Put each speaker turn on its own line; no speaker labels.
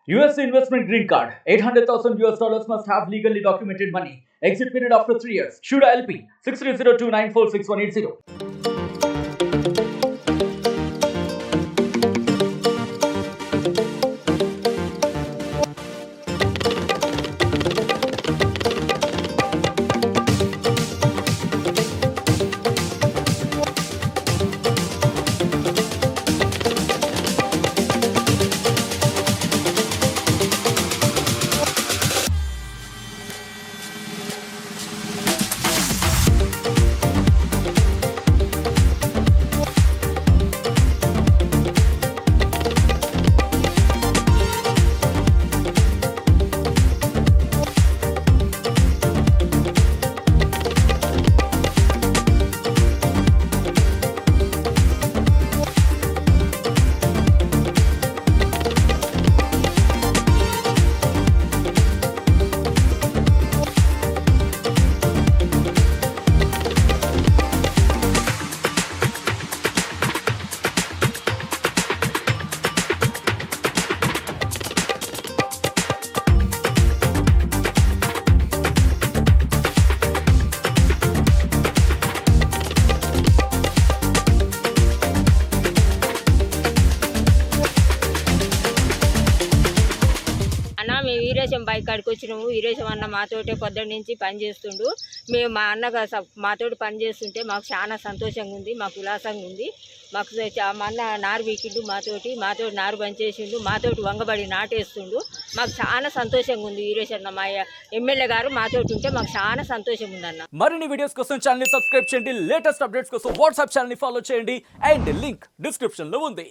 US investment green card. $800,000 must have legally documented money. Exit period after 3 years. Shuda LP 6302946180.
మేము Veeresham bike కాడికి వచ్చినాము. వీరేశం అన్న మాతోటే పొద్దున్న నుంచి పని చేస్తుండు. మేము మా అన్నగా మాతోటి పని చేస్తుంటే మాకు చాలా సంతోషంగా ఉంది, మాకు ఉల్లాసంగా ఉంది. మాకు మా అన్న నారు వీకిండు, మాతోటి నారు పనిచేసిండు, మాతోటి వంగబడి నాటేస్తుండు. మాకు చాలా సంతోషంగా ఉంది. వీరేశన్న మా ఎమ్మెల్యే గారు మాతోటి ఉంటే మాకు చాలా సంతోషం ఉంది అన్న.
మరిన్ని వీడియోస్ కోసం ఛానల్ ని సబ్స్క్రైబ్ చేయండి, లేటెస్ట్ అప్డేట్స్ కోసం వాట్సాప్ ఛానల్ ని ఫాలో చేయండి అండ్ లింక్ డిస్క్రిప్షన్ లో ఉంది.